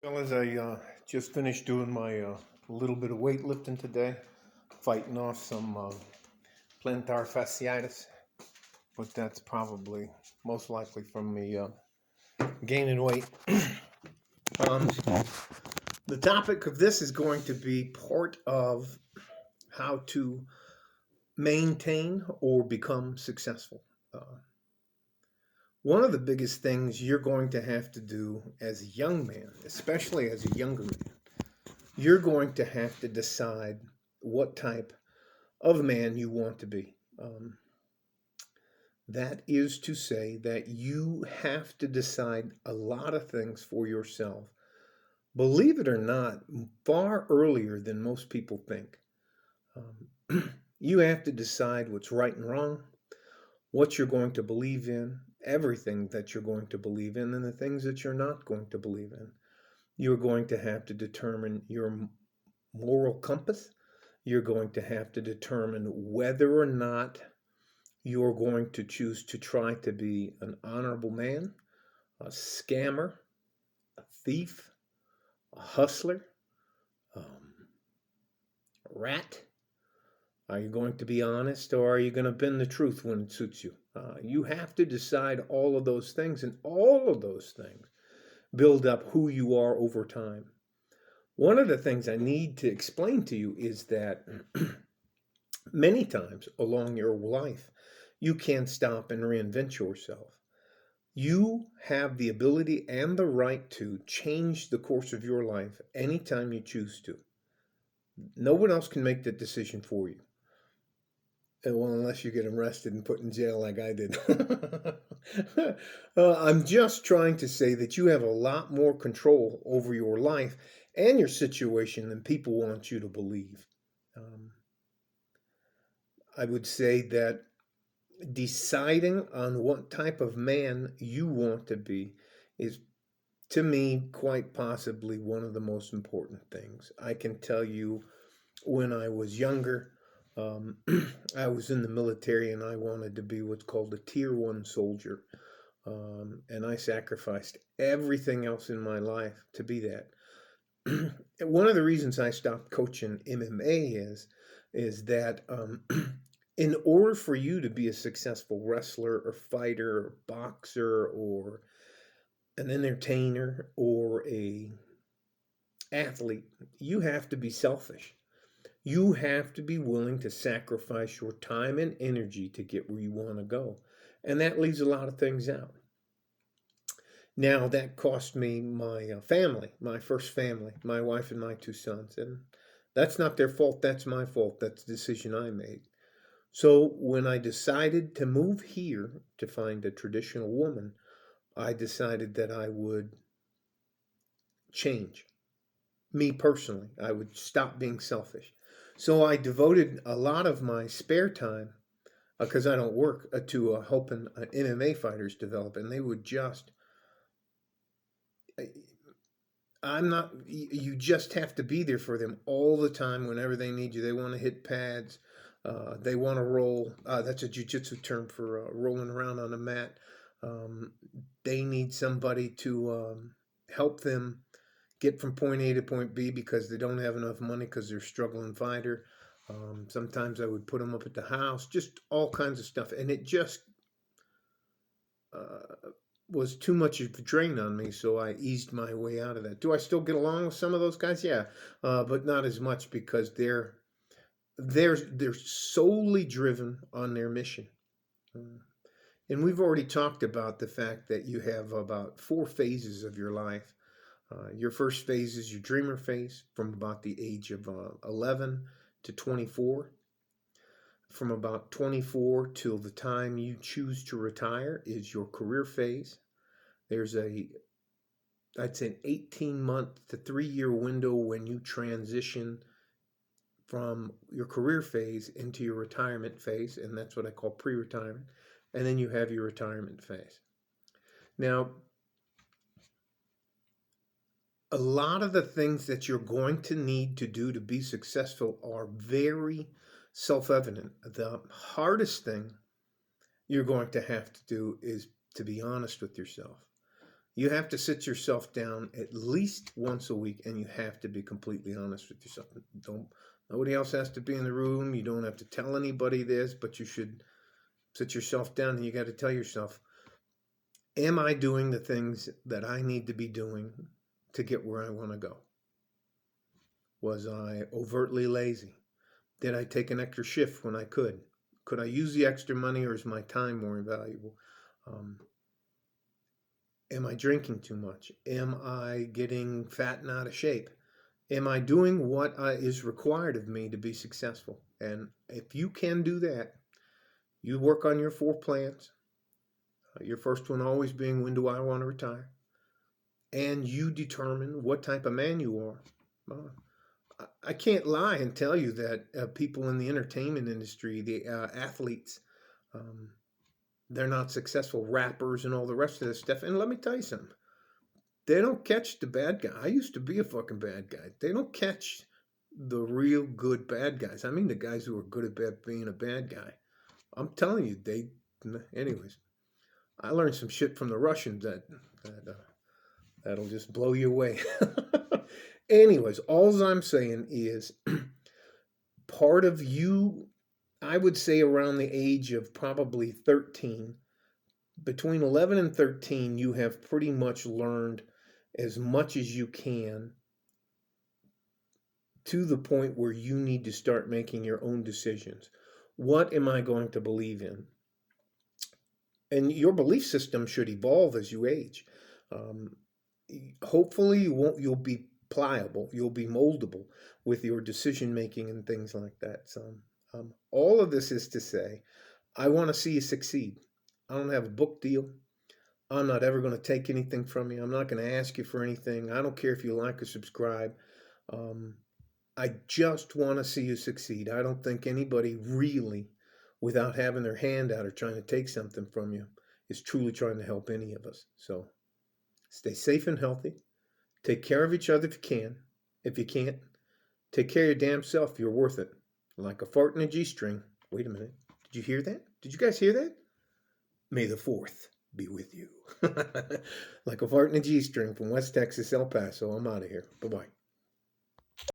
Fellas, I just finished doing my little bit of weightlifting today, fighting off some plantar fasciitis, but that's probably most likely from me gaining weight. um, the topic of this is going to be part of how to maintain or become successful. Uh, One of the biggest things you're going to have to do as a young man, especially as a younger man, you're going to have to decide what type of man you want to be. That is to say that you have to decide a lot of things for yourself. Believe it or not, far earlier than most people think. You have to decide what's right and wrong, what you're going to believe in, everything that you're going to believe in, and the things that you're not going to believe in. You're going to have to determine your moral compass. You're going to have to determine whether or not you're going to choose to try to be an honorable man, a scammer, a thief, a hustler, um, a rat. Are you going to be honest, or are you going to bend the truth when it suits you? You have to decide all of those things, and all of those things build up who you are over time. One of the things I need to explain to you is that many times along your life, you can't stop and reinvent yourself. You have the ability and the right to change the course of your life anytime you choose to. No one else can make that decision for you. Well, unless you get arrested and put in jail like I did. I'm just trying to say that you have a lot more control over your life and your situation than people want you to believe. Um, I would say that deciding on what type of man you want to be is, to me, quite possibly one of the most important things. I can tell you when I was younger, um, I was in the military and I wanted to be what's called a tier one soldier. And I sacrificed everything else in my life to be that. One of the reasons I stopped coaching MMA is that in order for you to be a successful wrestler or fighter or boxer or an entertainer or a athlete, you have to be selfish. You have to be willing to sacrifice your time and energy to get where you want to go. And that leaves a lot of things out. Now, that cost me my family, my first family, my wife and my two sons. And that's not their fault. That's my fault. That's the decision I made. So when I decided to move here to find a traditional woman, I decided that I would change. Me personally, I would stop being selfish. So I devoted a lot of my spare time, because I don't work, to helping MMA fighters develop, and they would just. I'm not. You just have to be there for them all the time whenever they need you. They want to hit pads. They want to roll. That's a jiu-jitsu term for rolling around on a mat. Um, they need somebody to help them get from point A to point B because they don't have enough money because they're a struggling fighter. Sometimes I would put them up at the house, just all kinds of stuff, and it just uh, was too much of a drain on me. So I eased my way out of that. Do I still get along with some of those guys? Yeah, but not as much because they're solely driven on their mission. Uh, and we've already talked about the fact that you have about four phases of your life. Your first phase is your dreamer phase from about the age of 11 to 24. From about 24 till the time you choose to retire is your career phase. There's I'd say an 18-month to 3 year window when you transition from your career phase into your retirement phase, and that's what I call pre-retirement. And then you have your retirement phase. Now, a lot of the things that you're going to need to do to be successful are very self-evident. The hardest thing you're going to have to do is to be honest with yourself. You have to sit yourself down at least once a week, and you have to be completely honest with yourself. Don't Nobody else has to be in the room. You don't have to tell anybody this, but you should sit yourself down and you got to tell yourself, am I doing the things that I need to be doing to get where I want to go? Was I overtly lazy? Did I take an extra shift when I could? Could I use the extra money, or is my time more valuable? Um, am I drinking too much? Am I getting fat and out of shape? Am I doing what is required of me to be successful? And if you can do that, you work on your 4 plans. Your first one always being, when do I want to retire? And you determine what type of man you are. I can't lie and tell you that people in the entertainment industry, the athletes, um, they're not successful, rappers and all the rest of this stuff. And let me tell you something. They don't catch the bad guy. I used to be a fucking bad guy. They don't catch the real good bad guys. I mean, the guys who are good at being a bad guy. I'm telling you, anyways, I learned some shit from the Russians that'll just blow you away. Anyways, all I'm saying is part of you, I would say around the age of probably 13, between 11 and 13, you have pretty much learned as much as you can to the point where you need to start making your own decisions. What am I going to believe in? And your belief system should evolve as you age. Um, Hopefully, you'll be pliable, you'll be moldable with your decision making and things like that. So, all of this is to say, I want to see you succeed. I don't have a book deal. I'm not ever going to take anything from you. I'm not going to ask you for anything. I don't care if you like or subscribe. Um, I just want to see you succeed. I don't think anybody really, without having their hand out or trying to take something from you, is truly trying to help any of us. So stay safe and healthy. Take care of each other if you can. If you can't, take care of your damn self. You're worth it. Like a fart in a G string. Wait a minute. Did you hear that? Did you guys hear that? May the 4th be with you. Like a fart in a G string from West Texas, El Paso. I'm out of here. Bye bye.